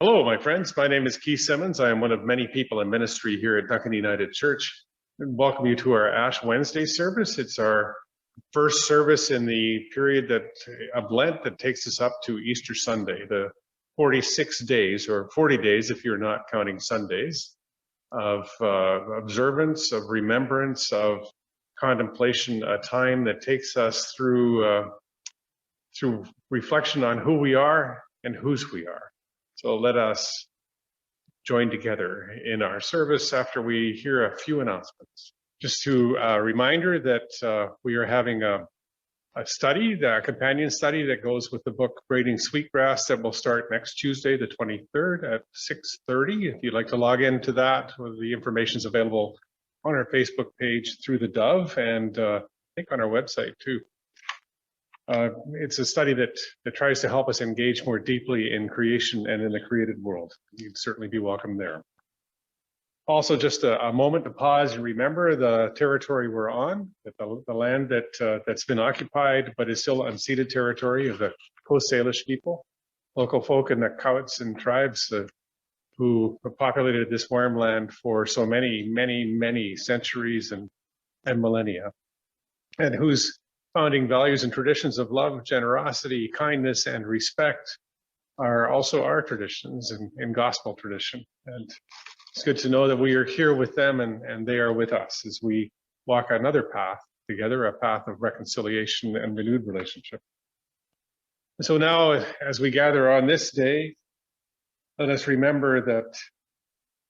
Hello, my friends. My name is Keith Simmons. I am one of many people in ministry here at Duncan United Church. And welcome you to our Ash Wednesday service. It's our first service in the period of Lent that takes us up to Easter Sunday, the 46 days, or 40 days if you're not counting Sundays, of observance, of remembrance, of contemplation, a time that takes us through reflection on who we are and whose we are. So let us join together in our service after we hear a few announcements. Just a reminder that we are having a companion study that goes with the book Braiding Sweetgrass that will start next Tuesday, the 23rd at 6:30. If you'd like to log into that, the information is available on our Facebook page through the Dove and I think on our website too. It's a study that tries to help us engage more deeply in creation and in the created world. You'd certainly be welcome there. Also, just a moment to pause and remember the territory we're on, the land that's been occupied but is still unceded territory of the Coast Salish people, local folk and the Cowichan tribes who populated this warm land for so many centuries and millennia, and whose founding values and traditions of love, generosity, kindness, and respect are also our traditions and gospel tradition. And it's good to know that we are here with them and they are with us as we walk another path together, a path of reconciliation and renewed relationship. And so now, as we gather on this day, let us remember that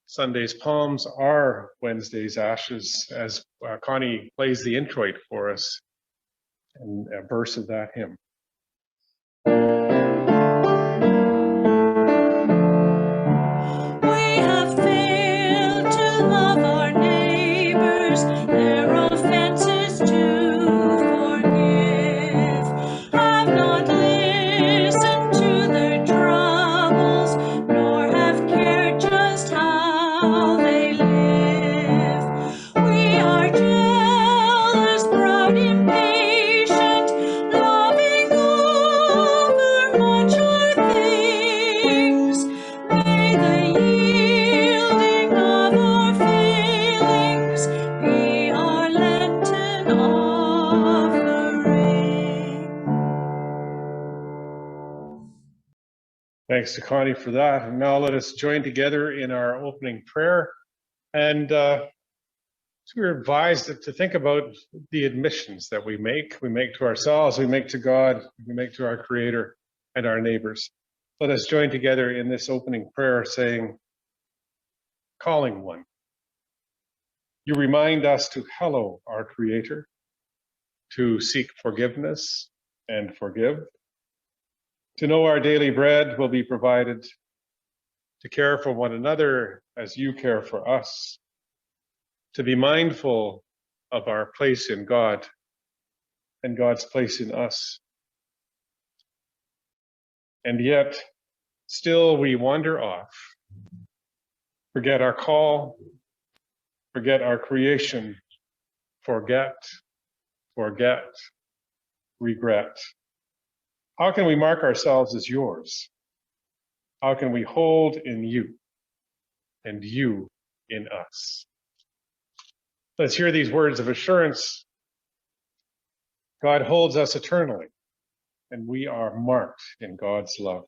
Sunday's palms are Wednesday's ashes, as Connie plays the introit for us and a verse of that hymn. We have failed to love our neighbors, their offenses to forgive, have not listened to their troubles, nor have cared just how they live. We are jealous, proud, impatient, loving overmuch our things. May the yielding of our failings be our Lenten offering. Thanks to Connie for that. And now let us join together in our opening prayer. And so we're advised to think about the admissions that we make to ourselves, we make to God, we make to our Creator and our neighbors. Let us join together in this opening prayer saying, calling one. You remind us to hallow our Creator, to seek forgiveness and forgive, to know our daily bread will be provided, to care for one another as you care for us, to be mindful of our place in God and God's place in us. And yet, still we wander off, forget our call, forget our creation, forget, regret. How can we mark ourselves as yours? How can we hold in you and you in us? Let's hear these words of assurance. God holds us eternally, and we are marked in God's love.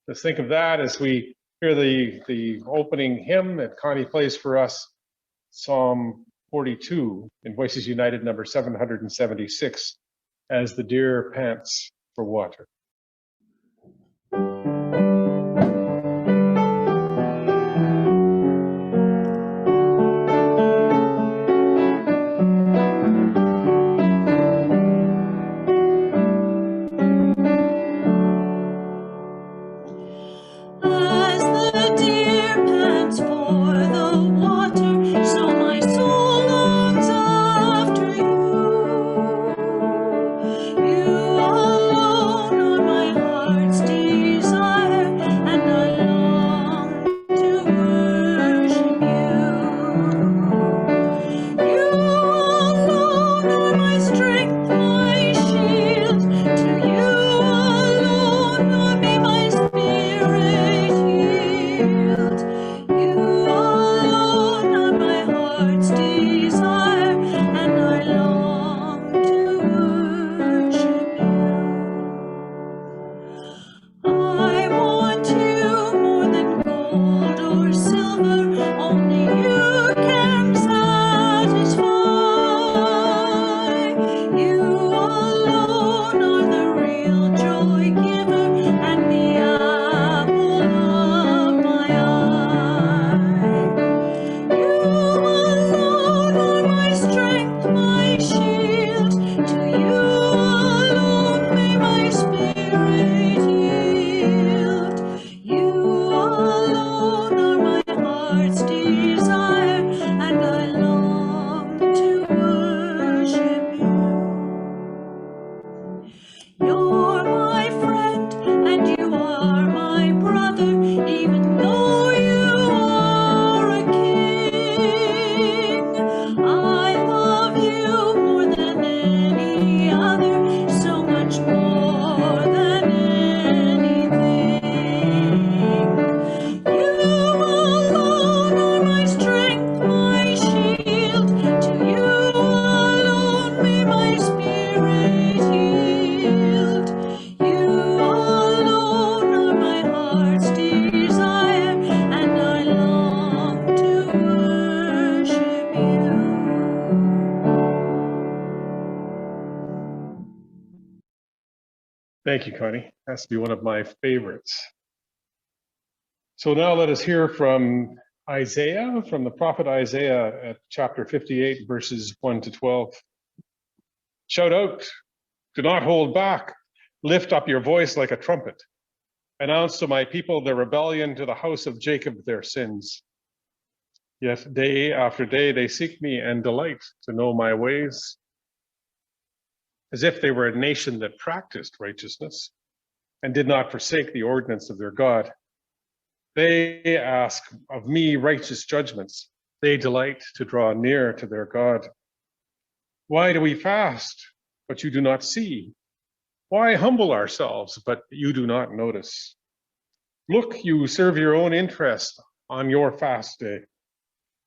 Let's think of that as we hear the opening hymn that Connie plays for us, Psalm 42 in Voices United number 776, as the deer pants for water. You alone Thank you, Connie. Has to be one of my favorites. So now let us hear from Isaiah, from the prophet Isaiah at chapter 58, verses 1 to 12. Shout out, do not hold back. Lift up your voice like a trumpet. Announce to my people their rebellion, to the house of Jacob their sins. Yet day after day they seek me and delight to know my ways, as if they were a nation that practiced righteousness and did not forsake the ordinance of their God. They ask of me righteous judgments. They delight to draw near to their God. Why do we fast, but you do not see? Why humble ourselves, but you do not notice? Look, you serve your own interest on your fast day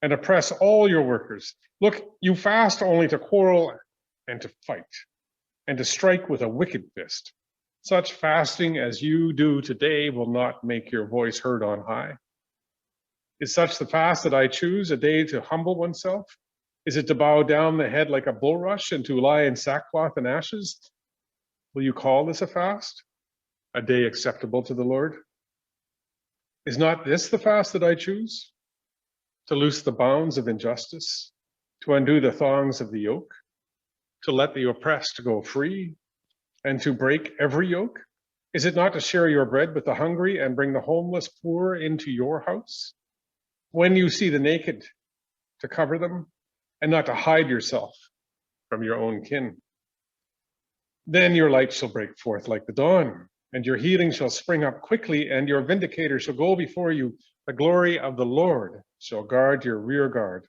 and oppress all your workers. Look, you fast only to quarrel and to fight and to strike with a wicked fist. Such fasting as you do today will not make your voice heard on high. Is such the fast that I choose, a day to humble oneself? Is it to bow down the head like a bulrush and to lie in sackcloth and ashes? Will you call this a fast, a day acceptable to the Lord? Is not this the fast that I choose? To loose the bounds of injustice, to undo the thongs of the yoke, to let the oppressed go free, and to break every yoke? Is it not to share your bread with the hungry and bring the homeless poor into your house? When you see the naked, to cover them, and not to hide yourself from your own kin. Then your light shall break forth like the dawn, and your healing shall spring up quickly, and your vindicator shall go before you. The glory of the Lord shall guard your rear guard.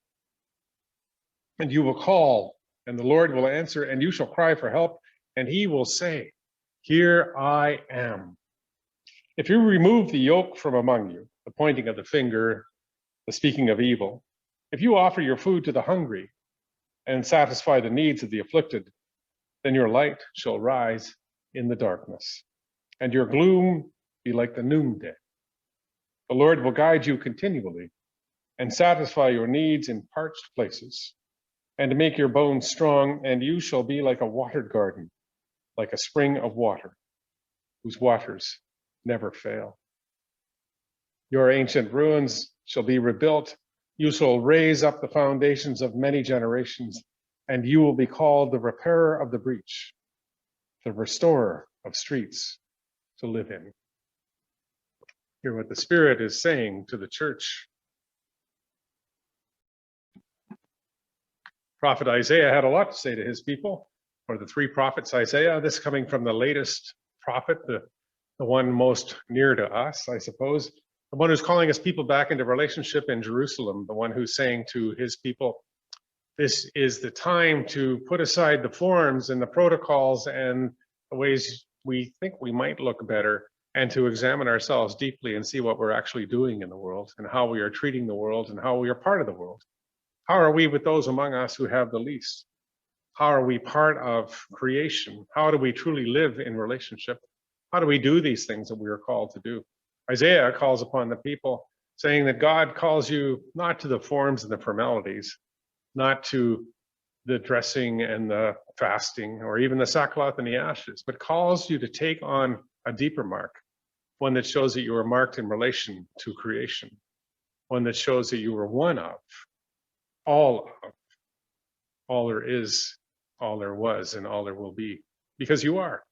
And you will call, and the Lord will answer, and you shall cry for help, and he will say, here I am. If you remove the yoke from among you, the pointing of the finger, the speaking of evil, if you offer your food to the hungry and satisfy the needs of the afflicted, then your light shall rise in the darkness, and your gloom be like the noonday. The Lord will guide you continually and satisfy your needs in parched places, and to make your bones strong, and you shall be like a watered garden, like a spring of water, whose waters never fail. Your ancient ruins shall be rebuilt. You shall raise up the foundations of many generations, and you will be called the repairer of the breach, the restorer of streets to live in. Hear what the Spirit is saying to the church. Prophet Isaiah had a lot to say to his people, or the three prophets Isaiah, this coming from the latest prophet, the one most near to us, I suppose, the one who's calling his people back into relationship in Jerusalem, the one who's saying to his people, this is the time to put aside the forms and the protocols and the ways we think we might look better, and to examine ourselves deeply and see what we're actually doing in the world and how we are treating the world and how we are part of the world. How are we with those among us who have the least? How are we part of creation? How do we truly live in relationship? How do we do these things that we are called to do? Isaiah calls upon the people, saying that God calls you not to the forms and the formalities, not to the dressing and the fasting, or even the sackcloth and the ashes, but calls you to take on a deeper mark, one that shows that you are marked in relation to creation, one that shows that you are one of, all there is, all there was, and all there will be, because you are.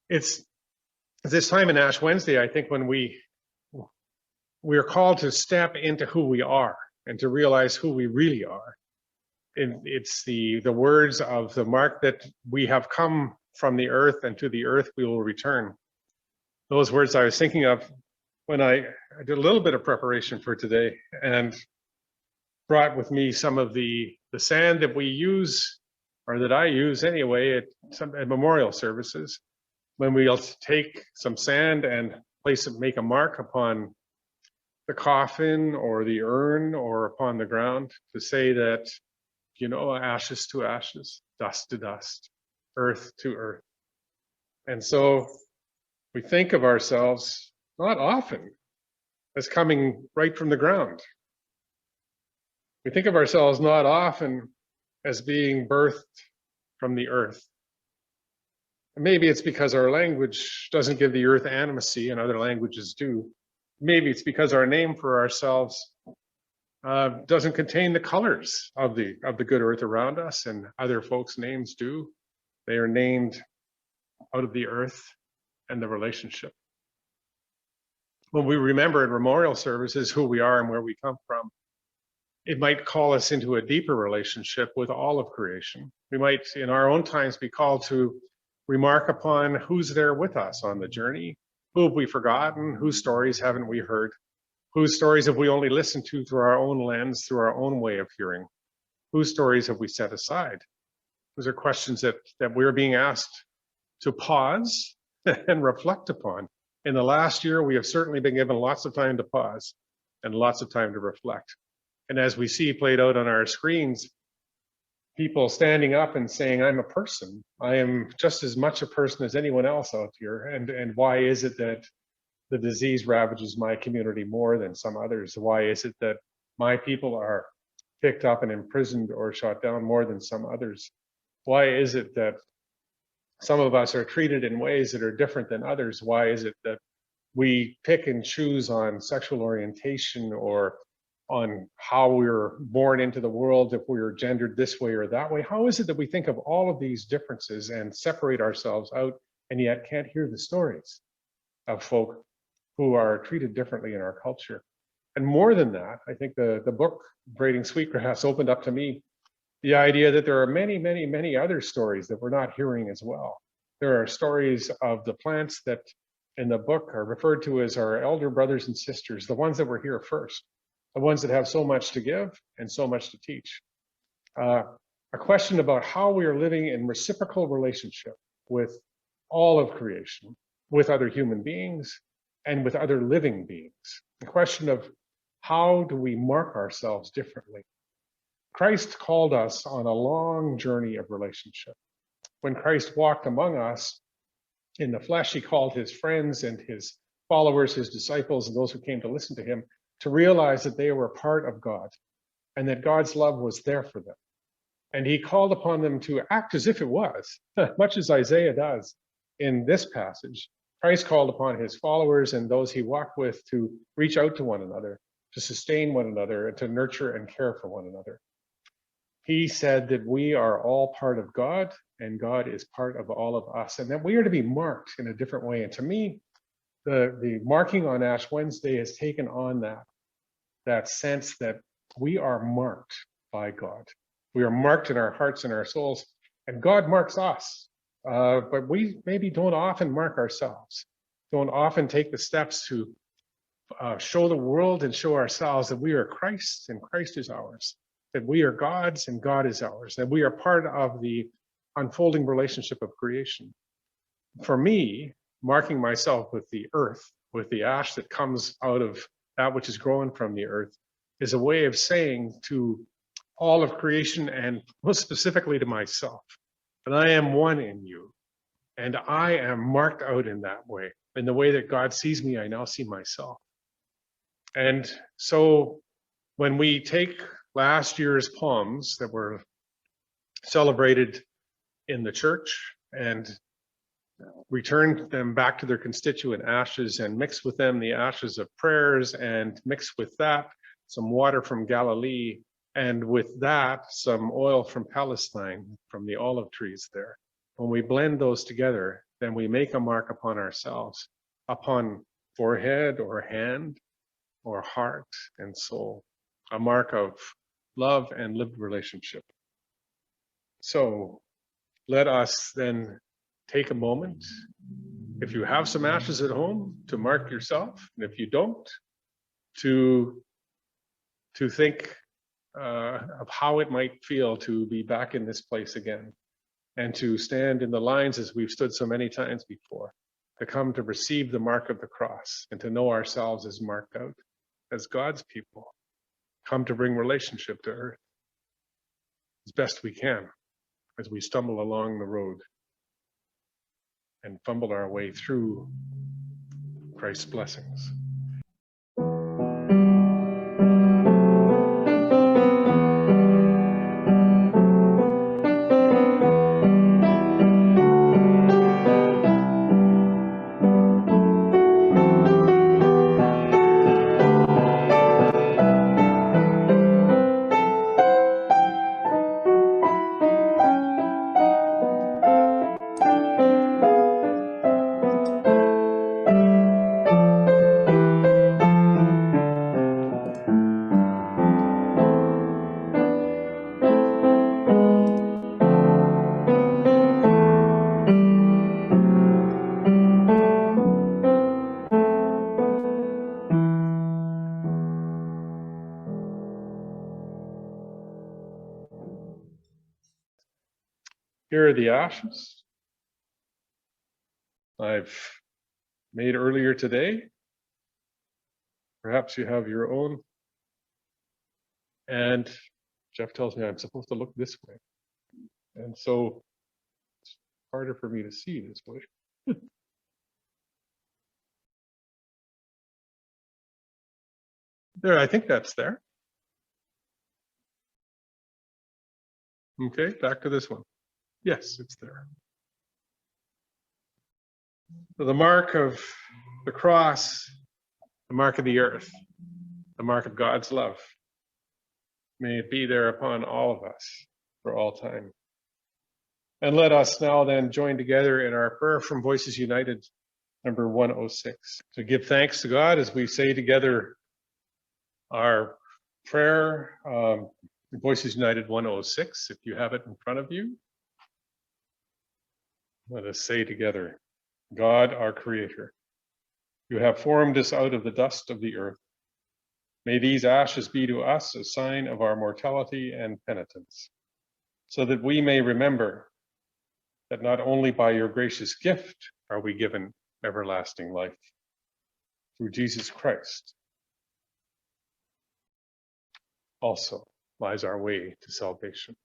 It's this time in Ash Wednesday, I think, when we are called to step into who we are and to realize who we really are. It's the words of the mark that we have come from the earth, and to the earth we will return. Those words I was thinking of when I did a little bit of preparation for today and brought with me some of the sand that we use, or that I use anyway, at memorial services, when we'll take some sand and place it, make a mark upon the coffin or the urn or upon the ground to say that, you know, ashes to ashes, dust to dust, earth to earth. And so we think of ourselves not often as coming right from the ground. We think of ourselves not often as being birthed from the earth. And maybe it's because our language doesn't give the earth animacy and other languages do. Maybe it's because our name for ourselves doesn't contain the colors of the good earth around us, and other folks' names do. They are named out of the earth and the relationship. When we remember in memorial services who we are and where we come from, it might call us into a deeper relationship with all of creation. We might, in our own times, be called to remark upon who's there with us on the journey. Who have we forgotten? Whose stories haven't we heard? Whose stories have we only listened to through our own lens, through our own way of hearing? Whose stories have we set aside? Those are questions that we're being asked to pause and reflect upon. In the last year, we have certainly been given lots of time to pause and lots of time to reflect. And as we see played out on our screens, people standing up and saying, I'm a person. I am just as much a person as anyone else out here. And why is it that the disease ravages my community more than some others? Why is it that my people are picked up and imprisoned or shot down more than some others? Why is it that some of us are treated in ways that are different than others? Why is it that we pick and choose on sexual orientation or on how we were born into the world, if we were gendered this way or that way? How is it that we think of all of these differences and separate ourselves out and yet can't hear the stories of folk who are treated differently in our culture? And more than that, I think the book Braiding Sweetgrass opened up to me the idea that there are many, many, many other stories that we're not hearing as well. There are stories of the plants that in the book are referred to as our elder brothers and sisters, the ones that were here first, the ones that have so much to give and so much to teach. A question about how we are living in reciprocal relationship with all of creation, with other human beings and with other living beings. The question of how do we mark ourselves differently? Christ called us on a long journey of relationship. When Christ walked among us in the flesh, he called his friends and his followers, his disciples, and those who came to listen to him to realize that they were part of God and that God's love was there for them. And he called upon them to act as if it was, much as Isaiah does in this passage. Christ called upon his followers and those he walked with to reach out to one another, to sustain one another, and to nurture and care for one another. He said that we are all part of God and God is part of all of us, and that we are to be marked in a different way. And to me, the marking on Ash Wednesday has taken on that sense that we are marked by God. We are marked in our hearts and our souls, and God marks us. But we maybe don't often mark ourselves, don't often take the steps to show the world and show ourselves that we are Christ and Christ is ours, that we are God's and God is ours, that we are part of the unfolding relationship of creation. For me, marking myself with the earth, with the ash that comes out of that which is growing from the earth, is a way of saying to all of creation and most specifically to myself, that I am one in you and I am marked out in that way. In the way that God sees me, I now see myself. And so when we take last year's poems that were celebrated in the church and return them back to their constituent ashes and mix with them the ashes of prayers and mix with that some water from Galilee and with that some oil from Palestine, from the olive trees there. When we blend those together, then we make a mark upon ourselves, upon forehead or hand or heart and soul, a mark of love and lived relationship. So let us then take a moment, if you have some ashes at home, to mark yourself, and if you don't, to think of how it might feel to be back in this place again, and to stand in the lines as we've stood so many times before, to come to receive the mark of the cross and to know ourselves as marked out as God's people, come to bring relationship to earth as best we can as we stumble along the road and fumble our way through Christ's blessings. Here are the ashes I've made earlier today. Perhaps you have your own. And Jeff tells me I'm supposed to look this way. And so it's harder for me to see this way. There, I think that's there. Okay, back to this one. Yes, it's there. So the mark of the cross, the mark of the earth, the mark of God's love. May it be there upon all of us for all time. And let us now then join together in our prayer from Voices United, number 106, to give thanks to God as we say together our prayer, Voices United 106, if you have it in front of you. Let us say together, God, our Creator, you have formed us out of the dust of the earth. May these ashes be to us a sign of our mortality and penitence, so that we may remember that not only by your gracious gift are we given everlasting life, through Jesus Christ also lies our way to salvation.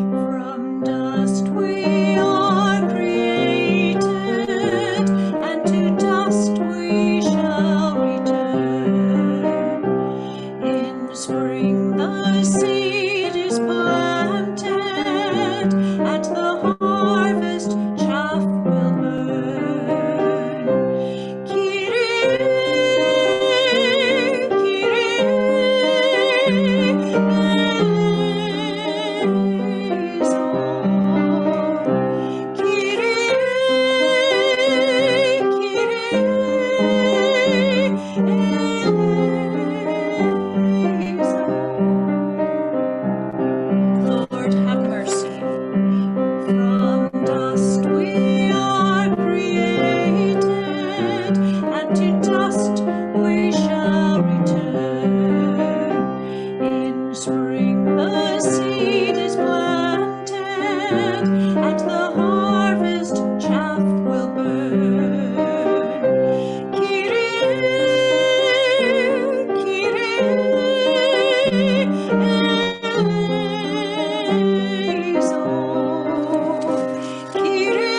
From dust we are created, and to dust we shall return. In spring the seed is planted, at the harvest chaff will burn. Kyrie, Kyrie, eleison. Kyrie, eleison. Lord, have mercy. From dust we are created, and to dust we shall return. In spring the seed is planted, at the harvest chaff will burn. Kyrie, Kyrie, eleison. Kyrie,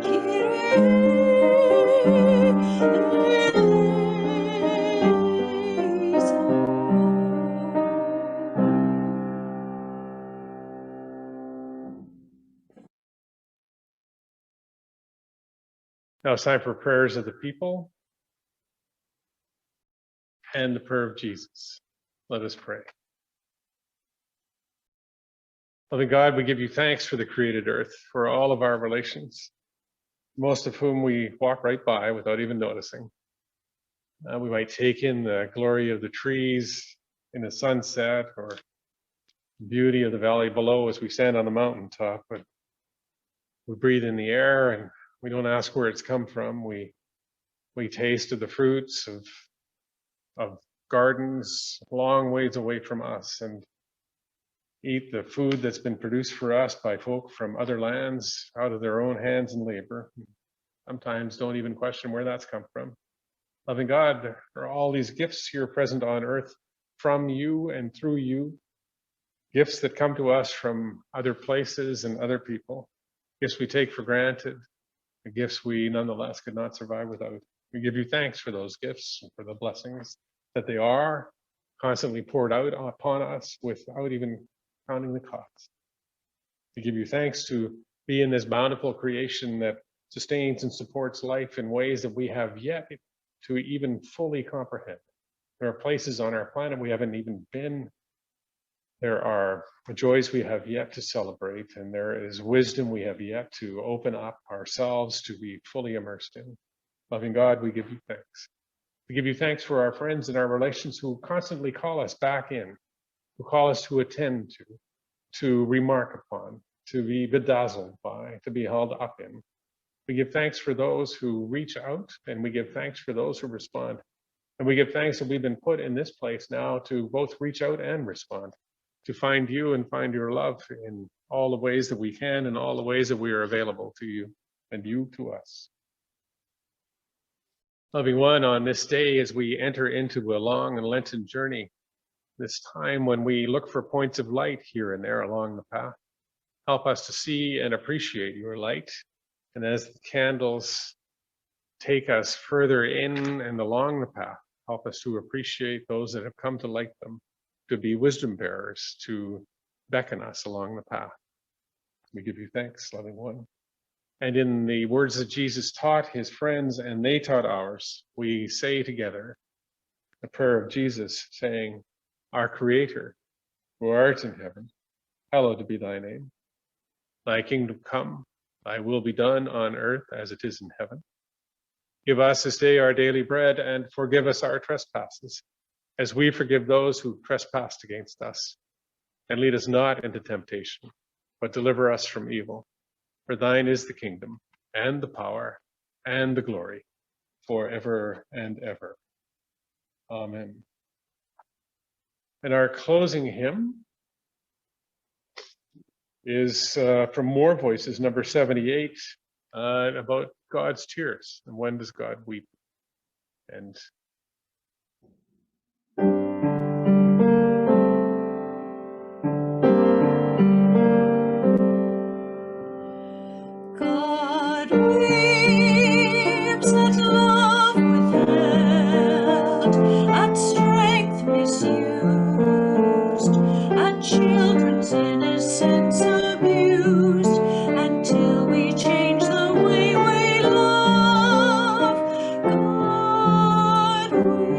Kyrie, eleison. Now it's time for prayers of the people and the prayer of Jesus. Let us pray. Loving God, we give you thanks for the created earth, for all of our relations, most of whom we walk right by without even noticing. We might take in the glory of the trees in the sunset, or the beauty of the valley below as we stand on the mountaintop, but we breathe in the air and we don't ask where it's come from. We taste of the fruits of gardens long ways away from us, and eat the food that's been produced for us by folk from other lands out of their own hands and labor. Sometimes don't even question where that's come from. Loving God, there are all these gifts here present on earth from you and through you, gifts that come to us from other places and other people, gifts we take for granted, the gifts we nonetheless could not survive without. We give you thanks for those gifts and for the blessings that they are constantly poured out upon us without even counting the cost. We give you thanks to be in this bountiful creation that sustains and supports life in ways that we have yet to even fully comprehend. There are places on our planet we haven't even been. There are joys we have yet to celebrate, and there is wisdom we have yet to open up ourselves to be fully immersed in. Loving God, we give you thanks. We give you thanks for our friends and our relations who constantly call us back in, who call us to attend to remark upon, to be bedazzled by, to be held up in. We give thanks for those who reach out, and we give thanks for those who respond. And we give thanks that we've been put in this place now to both reach out and respond, to find you and find your love in all the ways that we can and all the ways that we are available to you and you to us. Loving one, on this day as we enter into a long and Lenten journey, this time when we look for points of light here and there along the path, help us to see and appreciate your light. And as the candles take us further in and along the path, help us to appreciate those that have come to light them, to be wisdom bearers, to beckon us along the path. We give you thanks, loving one. And in the words that Jesus taught his friends and they taught ours, we say together the prayer of Jesus, saying, Our Creator, who art in heaven, hallowed be thy name. Thy kingdom come, thy will be done on earth as it is in heaven. Give us this day our daily bread, and forgive us our trespasses, as we forgive those who trespass against us. And lead us not into temptation, but deliver us from evil. For thine is the kingdom, and the power, and the glory, forever and ever. Amen. And our closing hymn is from More Voices, number 78, about God's tears and when does God weep. And God weeps at love withheld, at strength misused, at children's innocence abused, until we change the way we love. God weeps.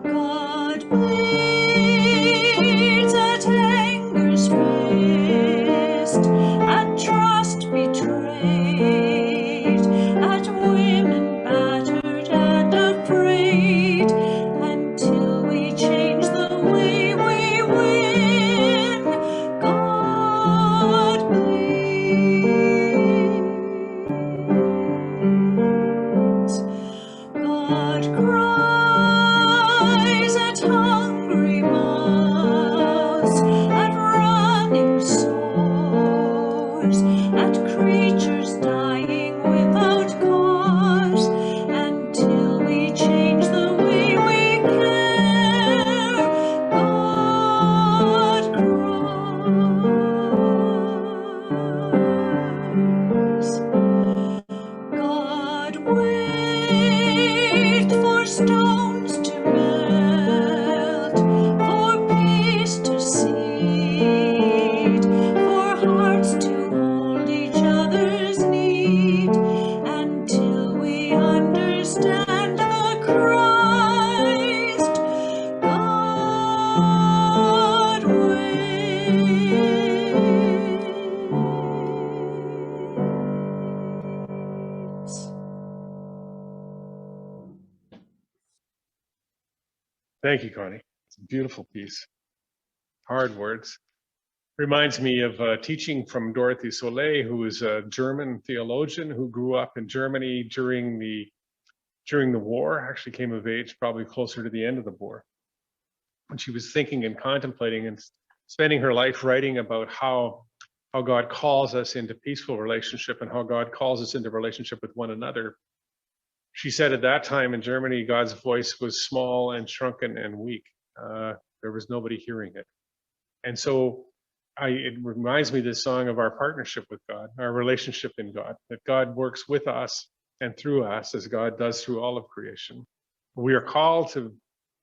God bleeds at anger's fist, at trust betrayed, at women battered and afraid, until we change the way we win. God bleeds. God cries at hungry mouths, at running sores, at creatures dying without cause, until we change the way we care. God cries. God wait for stones to melt, for peace to seed, for hearts to hold each other's need, until we understand the Christ. God waits. thank you, Connie. It's a beautiful piece. Hard words. Reminds me of teaching from Dorothy Soleil, who is a German theologian who grew up in Germany during the war, actually came of age probably closer to the end of the war. And she was thinking and contemplating and spending her life writing about how God calls us into peaceful relationship and how God calls us into relationship with one another. She said at that time in Germany, God's voice was small and shrunken and weak. There was nobody hearing it. And so it reminds me of this song of our partnership with God, our relationship in God, that God works with us and through us as God does through all of creation. We are called to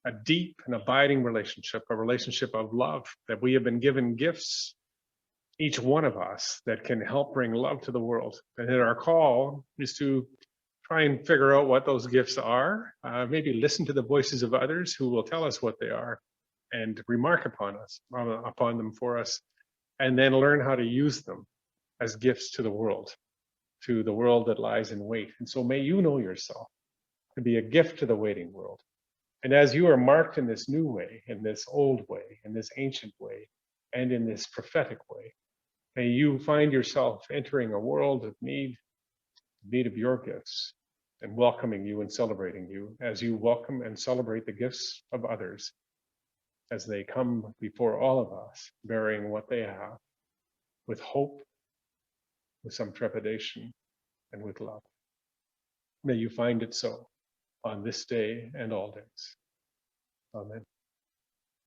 a deep and abiding relationship, a relationship of love, that we have been given gifts, each one of us, that can help bring love to the world. And that our call is to try and figure out what those gifts are, maybe listen to the voices of others who will tell us what they are and remark upon them for us, and then learn how to use them as gifts to the world that lies in wait. And so may you know yourself to be a gift to the waiting world. And as you are marked in this new way, in this old way, in this ancient way, and in this prophetic way. May you find yourself entering a world of need of your gifts, and welcoming you and celebrating you as you welcome and celebrate the gifts of others as they come before all of us, bearing what they have, with hope, with some trepidation, and with love. May you find it so on this day and all days. Amen.